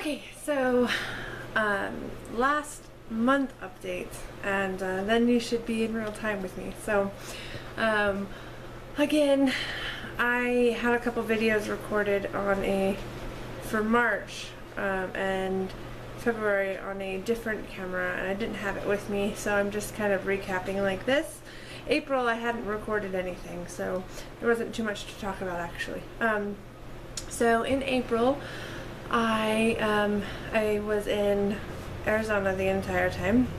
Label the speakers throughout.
Speaker 1: Okay, so last month update, and then you should be in real time with me. So again, I had a couple videos recorded for March and February on a different camera, and I didn't have it with me, so I'm just kind of recapping like this. April, I hadn't recorded anything, so there wasn't too much to talk about actually. So in April, I was in Arizona the entire time.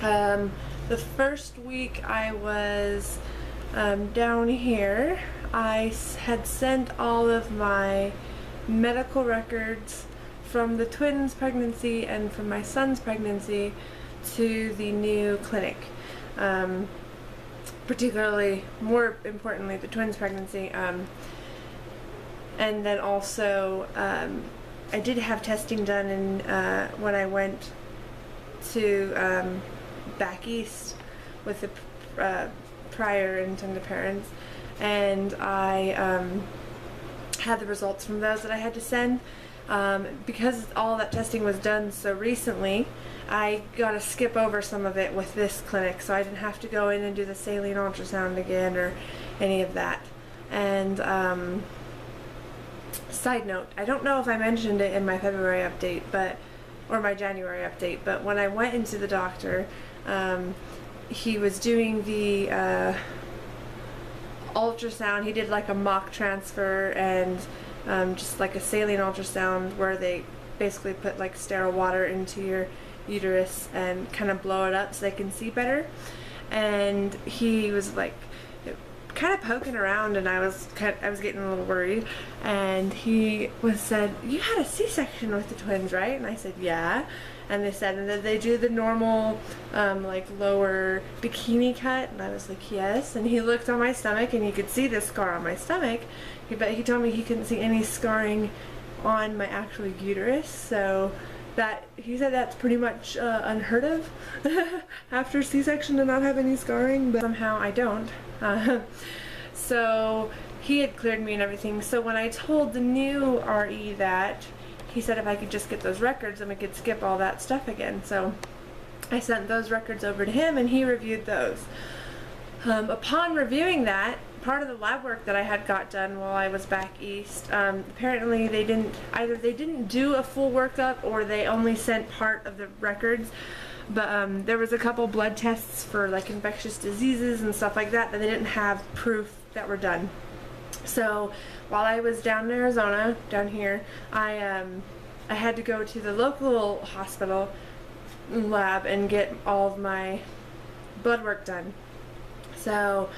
Speaker 1: The first week I was down here, I had sent all of my medical records from the twins' pregnancy and from my son's pregnancy to the new clinic. Particularly, more importantly, the twins' pregnancy. And then also, I did have testing done when I went to back east with the prior intended parents, and I had the results from those that I had to send. Because all that testing was done so recently, I got to skip over some of it with this clinic, so I didn't have to go in and do the saline ultrasound again or any of that. And side note, I don't know if I mentioned it in my February update, or my January update, but when I went into the doctor, he was doing the ultrasound. He did like a mock transfer and just like a saline ultrasound where they basically put like sterile water into your uterus and kind of blow it up so they can see better. And he was like kind of poking around, and I was getting a little worried, and he said, "You had a C-section with the twins, right?" And I said, "Yeah." And they said, "And did they do the normal like lower bikini cut?" And I was like, "Yes." And he looked on my stomach and he could see this scar on my stomach, but he told me he couldn't see any scarring on my actual uterus, so he said that's pretty much unheard of after C-section to not have any scarring, but somehow I don't. So he had cleared me and everything. So when I told the new RE that, he said if I could just get those records, then we could skip all that stuff again. So I sent those records over to him and he reviewed those. Upon reviewing that, part of the lab work that I had got done while I was back east, apparently they didn't do a full workup, or they only sent part of the records. But there was a couple blood tests for like infectious diseases and stuff like that they didn't have proof that were done. So while I was down in Arizona, down here, I had to go to the local hospital lab and get all of my blood work done. So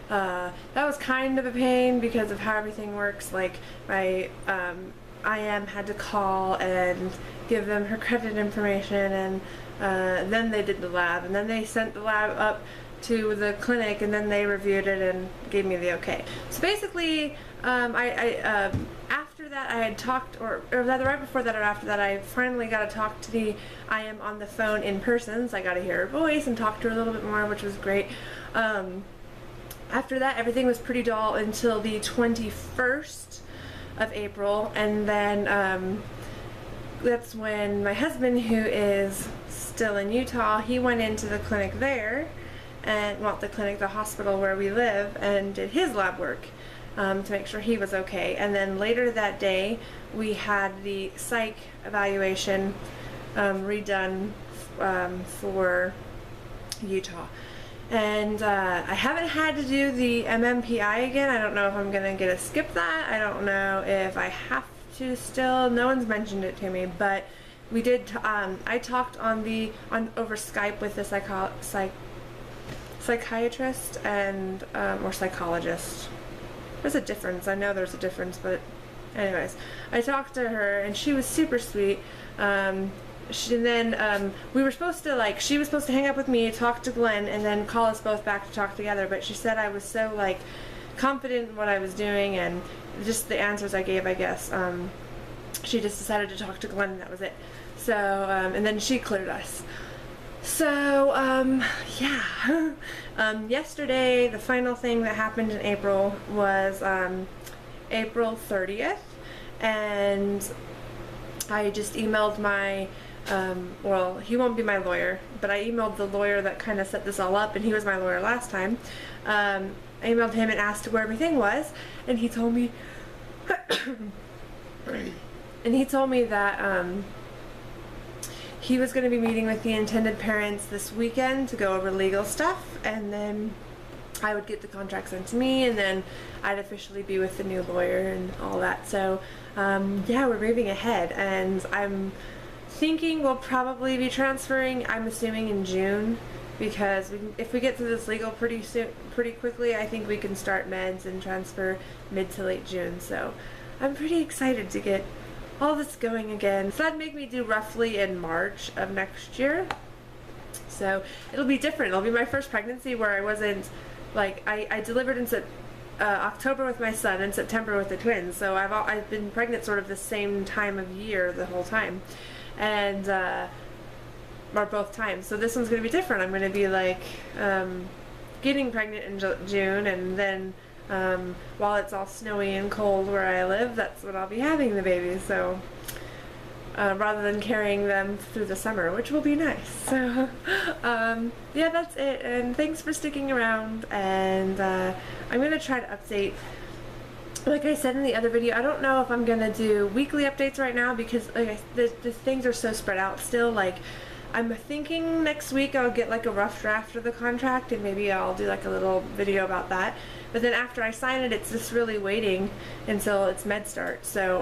Speaker 1: that was kind of a pain because of how everything works. Like my IM had to call and give them her credit information, and then they did the lab, and then they sent the lab up to the clinic, and then they reviewed it and gave me the okay. So basically, after that I had talked, or right before that or after that, I finally got to talk to the IM on the phone in person, so I got to hear her voice and talk to her a little bit more, which was great. After that, everything was pretty dull until the 21st of April, and then that's when my husband, who is still in Utah, he went into the clinic there, and the hospital where we live, and did his lab work to make sure he was okay. And then later that day, we had the psych evaluation redone for Utah. And I haven't had to do the MMPI again. I don't know if I'm gonna get to skip that. I don't know if I have to still. No one's mentioned it to me, but we did. I talked over Skype with a psychiatrist and or psychologist. There's a difference. I know there's a difference, but anyways, I talked to her and she was super sweet. We were supposed to, she was supposed to hang up with me, talk to Glenn, and then call us both back to talk together, but she said I was so confident in what I was doing and just the answers I gave, I guess. She just decided to talk to Glenn, and that was it. So, and then she cleared us. So, yeah. Yesterday, the final thing that happened in April was April 30th, and I just emailed my, well, he won't be my lawyer, but I emailed the lawyer that kind of set this all up, and he was my lawyer last time. I emailed him and asked where everything was, and he told me, that he was going to be meeting with the intended parents this weekend to go over legal stuff, and then I would get the contract sent to me, and then I'd officially be with the new lawyer and all that. So yeah, we're moving ahead, and I'm thinking we'll probably be transferring, I'm assuming in June, because if we get through this legal pretty quickly, I think we can start meds and transfer mid to late June. So I'm pretty excited to get all this going again. So that'd make me due roughly in March of next year. So it'll be different. It'll be my first pregnancy where I wasn't, like, I delivered in October with my son and September with the twins. So I've been pregnant sort of the same time of year the whole time, and or both times. So this one's going to be different. I'm going to be like getting pregnant in June, and then while it's all snowy and cold where I live, that's when I'll be having the baby. So rather than carrying them through the summer, which will be nice. So yeah, that's it, and thanks for sticking around, and I'm going to try to update. Like I said in the other video, I don't know if I'm going to do weekly updates right now, because like the things are so spread out still. Like, I'm thinking next week I'll get like a rough draft of the contract, and maybe I'll do like a little video about that. But then after I sign it, it's just really waiting until it's med start. So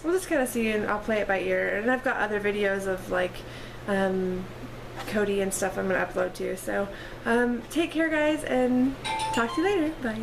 Speaker 1: we'll just kind of see, and I'll play it by ear. And I've got other videos of like Cody and stuff I'm going to upload too. So take care, guys, and talk to you later. Bye.